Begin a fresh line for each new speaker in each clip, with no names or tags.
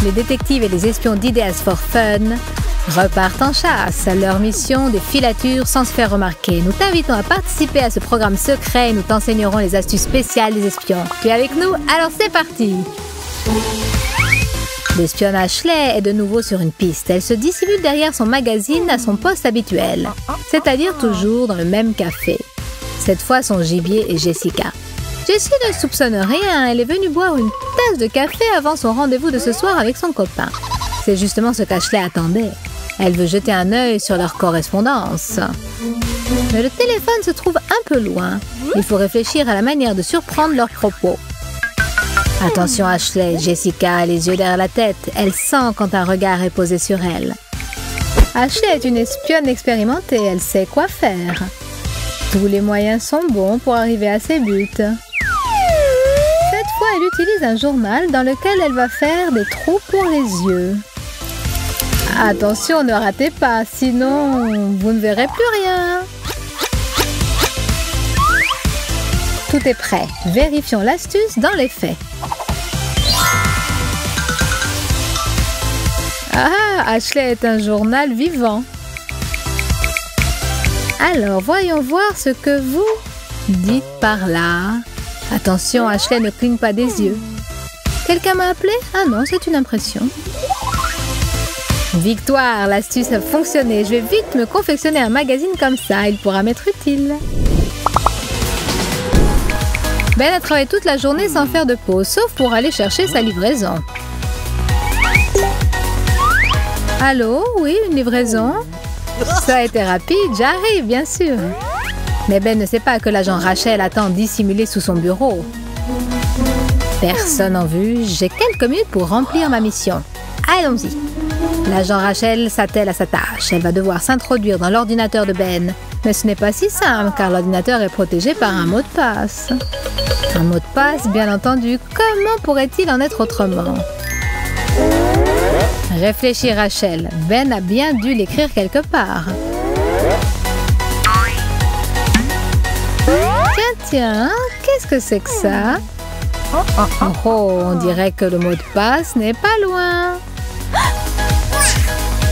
Les détectives et les espions d'Ideas for Fun repartent en chasse. Leur mission, des filatures sans se faire remarquer. Nous t'invitons à participer à ce programme secret et nous t'enseignerons les astuces spéciales des espions. Tu es avec nous? Alors c'est parti! L'espionne Ashley est de nouveau sur une piste. Elle se dissimule derrière son magazine à son poste habituel, c'est-à-dire toujours dans le même café. Cette fois, son gibier est Jessica. Jessie ne soupçonne rien. Elle est venue boire une tasse de café avant son rendez-vous de ce soir avec son copain. C'est justement ce qu'Ashley attendait. Elle veut jeter un œil sur leur correspondance. Mais le téléphone se trouve un peu loin. Il faut réfléchir à la manière de surprendre leurs propos. Attention Ashley, Jessica a les yeux derrière la tête. Elle sent quand un regard est posé sur elle. Ashley est une espionne expérimentée, elle sait quoi faire. Tous les moyens sont bons pour arriver à ses buts. Cette fois, elle utilise un journal dans lequel elle va faire des trous pour les yeux. Attention, ne ratez pas, sinon vous ne verrez plus rien. Tout est prêt. Vérifions l'astuce dans les faits. Ah, Ashley est un journal vivant. Alors, voyons voir ce que vous dites par là. Attention, Ashley ne cligne pas des yeux. Quelqu'un m'a appelé? Ah non, c'est une impression. Victoire, l'astuce a fonctionné. Je vais vite me confectionner un magazine comme ça. Il pourra m'être utile. Ben a travaillé toute la journée sans faire de pause, sauf pour aller chercher sa livraison. Allô? Oui, une livraison? Ça a été rapide, j'arrive, bien sûr. Mais Ben ne sait pas que l'agent Rachel attend dissimulé sous son bureau. Personne en vue, j'ai quelques minutes pour remplir ma mission. Allons-y. L'agent Rachel s'attelle à sa tâche. Elle va devoir s'introduire dans l'ordinateur de Ben. Mais ce n'est pas si simple, car l'ordinateur est protégé par un mot de passe. Un mot de passe, bien entendu. Comment pourrait-il en être autrement? Réfléchis, Rachel. Ben a bien dû l'écrire quelque part. Tiens, qu'est-ce que c'est que ça? Oh, on dirait que le mot de passe n'est pas loin.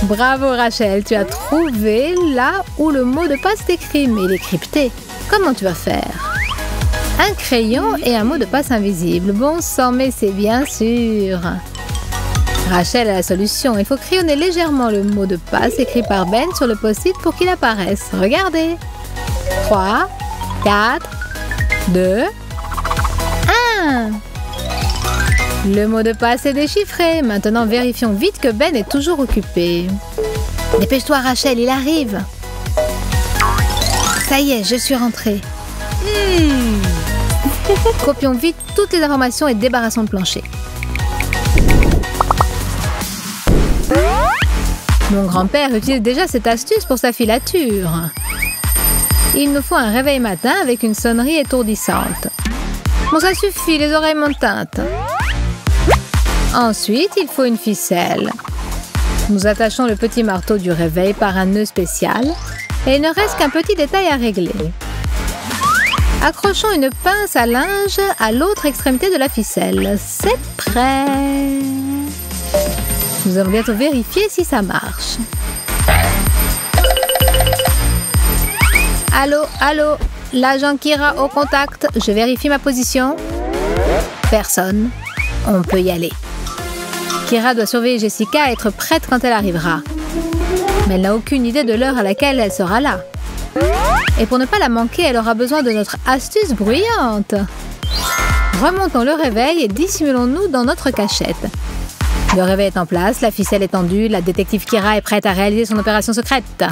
Bravo, Rachel, tu as trouvé là où le mot de passe est écrit, mais il est crypté. Comment tu vas faire? Un crayon et un mot de passe invisible. Bon sang, mais c'est bien sûr. Rachel a la solution. Il faut crayonner légèrement le mot de passe écrit par Ben sur le post-it pour qu'il apparaisse. Regardez. 3, 4, 2, 1. Le mot de passe est déchiffré. Maintenant, vérifions vite que Ben est toujours occupé. Dépêche-toi, Rachel, il arrive. Ça y est, je suis rentrée. Copions vite toutes les informations et débarrassons le plancher. Mon grand-père utilise déjà cette astuce pour sa filature. Il nous faut un réveil matin avec une sonnerie étourdissante. Bon, ça suffit, les oreilles m'ont teinte. Ensuite, il faut une ficelle. Nous attachons le petit marteau du réveil par un nœud spécial et il ne reste qu'un petit détail à régler. Accrochons une pince à linge à l'autre extrémité de la ficelle. C'est prêt. Nous allons bientôt vérifier si ça marche. Allô, allô, l'agent Kira au contact. Je vérifie ma position. Personne. On peut y aller. Kira doit surveiller Jessica et être prête quand elle arrivera. Mais elle n'a aucune idée de l'heure à laquelle elle sera là. Et pour ne pas la manquer, elle aura besoin de notre astuce bruyante. Remontons le réveil et dissimulons-nous dans notre cachette. Le réveil est en place, la ficelle est tendue, la détective Kira est prête à réaliser son opération secrète.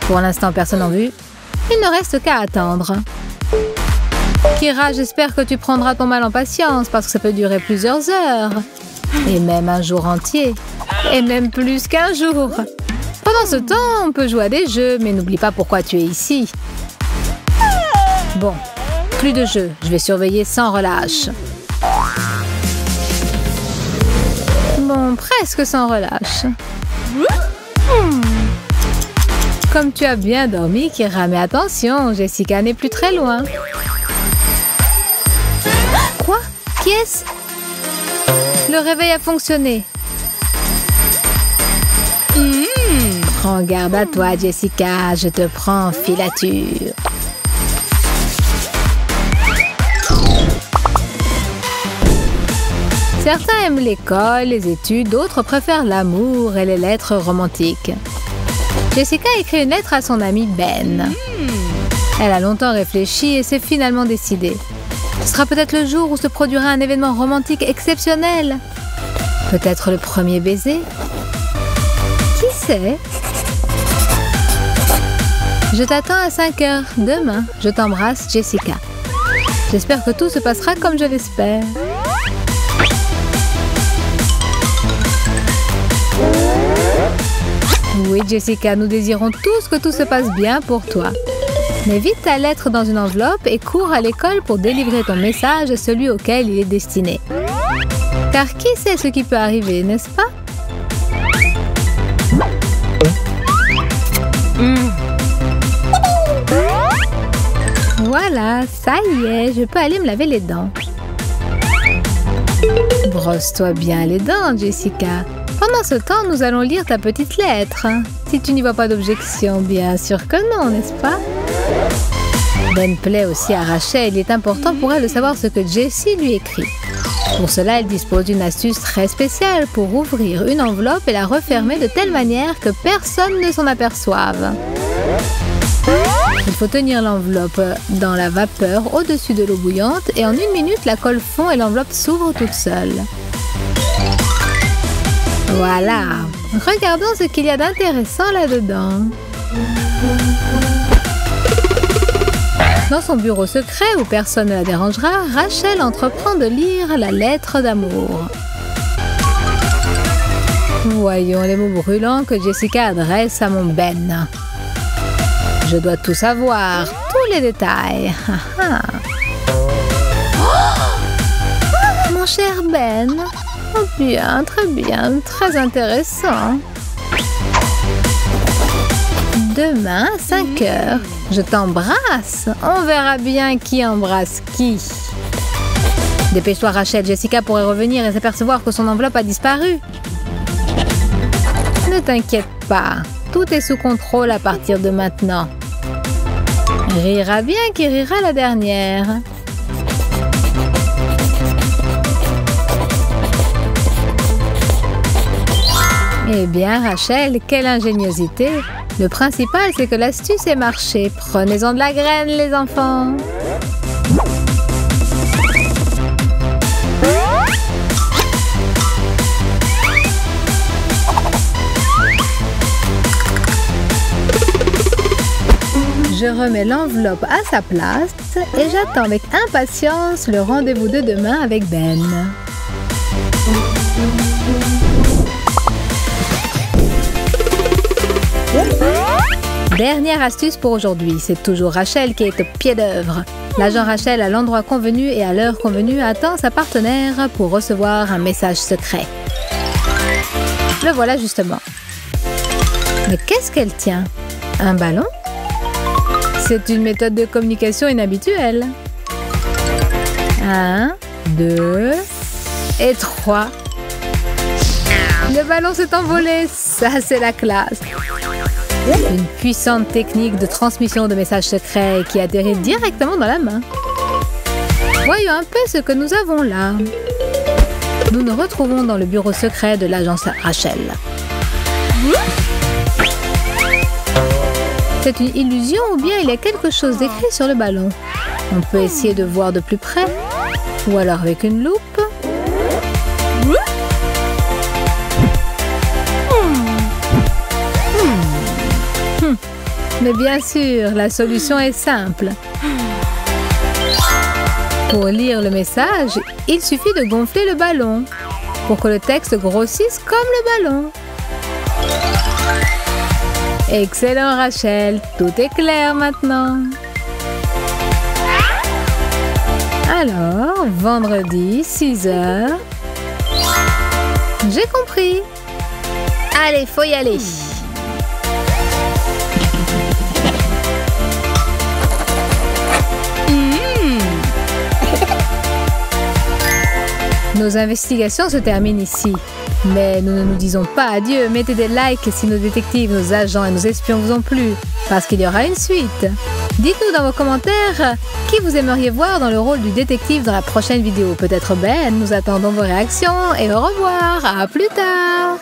Pour l'instant, personne en vue. Il ne reste qu'à attendre. Kira, j'espère que tu prendras ton mal en patience parce que ça peut durer plusieurs heures. Et même un jour entier. Et même plus qu'un jour. Pendant ce temps, on peut jouer à des jeux, mais n'oublie pas pourquoi tu es ici. Bon, plus de jeux. Je vais surveiller sans relâche. Bon, presque sans relâche. Comme tu as bien dormi, Kira, mais attention, Jessica n'est plus très loin. Quoi? Qui est-ce? Le réveil a fonctionné. Prends garde à toi, Jessica, je te prends en filature. Certains aiment l'école, les études, d'autres préfèrent l'amour et les lettres romantiques. Jessica écrit une lettre à son ami Ben. Elle a longtemps réfléchi et s'est finalement décidée. Ce sera peut-être le jour où se produira un événement romantique exceptionnel. Peut-être le premier baiser. Qui sait? Je t'attends à 5 heures demain. Je t'embrasse, Jessica. J'espère que tout se passera comme je l'espère. Oui, Jessica, nous désirons tous que tout se passe bien pour toi. Mets vite ta lettre dans une enveloppe et cours à l'école pour délivrer ton message à celui auquel il est destiné. Car qui sait ce qui peut arriver, n'est-ce pas? Voilà, ça y est, je peux aller me laver les dents. Brosse-toi bien les dents, Jessica. Pendant ce temps, nous allons lire ta petite lettre. Si tu n'y vois pas d'objection, bien sûr que non, n'est-ce pas? Ben plaît aussi à Rachel. Il est important pour elle de savoir ce que Jessie lui écrit. Pour cela, elle dispose d'une astuce très spéciale pour ouvrir une enveloppe et la refermer de telle manière que personne ne s'en aperçoive. Il faut tenir l'enveloppe dans la vapeur au-dessus de l'eau bouillante et en 1 minute, la colle fond et l'enveloppe s'ouvre toute seule. Voilà. Regardons ce qu'il y a d'intéressant là-dedans. Dans son bureau secret où personne ne la dérangera, Rachel entreprend de lire la lettre d'amour. Voyons les mots brûlants que Jessica adresse à mon Ben. Je dois tout savoir, tous les détails. Mon cher Ben. Oh bien, très intéressant. Demain, 5 heures, je t'embrasse. On verra bien qui embrasse qui. Dépêche-toi, Rachel. Jessica pourrait revenir et s'apercevoir que son enveloppe a disparu. Ne t'inquiète pas, tout est sous contrôle à partir de maintenant. Rira bien qui rira la dernière. Eh bien, Rachel, quelle ingéniosité! Le principal, c'est que l'astuce ait marché. Prenez-en de la graine, les enfants! Je remets l'enveloppe à sa place et j'attends avec impatience le rendez-vous de demain avec Ben. Dernière astuce pour aujourd'hui, c'est toujours Rachel qui est au pied d'œuvre. L'agent Rachel, à l'endroit convenu et à l'heure convenue, attend sa partenaire pour recevoir un message secret. Le voilà justement. Mais qu'est-ce qu'elle tient? Un ballon? C'est une méthode de communication inhabituelle. 1, 2 et 3. Le ballon s'est envolé, ça c'est la classe. Une puissante technique de transmission de messages secrets qui atterrit directement dans la main. Voyons un peu ce que nous avons là. Nous nous retrouvons dans le bureau secret de l'agence Rachel. C'est une illusion ou bien il y a quelque chose d'écrit sur le ballon? On peut essayer de voir de plus près. Ou alors avec une loupe. Mais bien sûr, la solution est simple. Pour lire le message, il suffit de gonfler le ballon pour que le texte grossisse comme le ballon. Excellent, Rachel. Tout est clair maintenant. Alors, vendredi, 6 heures. J'ai compris. Allez, faut y aller. Nos investigations se terminent ici. Mais nous ne nous disons pas adieu. Mettez des likes si nos détectives, nos agents et nos espions vous ont plu, parce qu'il y aura une suite. Dites-nous dans vos commentaires qui vous aimeriez voir dans le rôle du détective dans la prochaine vidéo. Peut-être Ben. Nous attendons vos réactions et au revoir. À plus tard.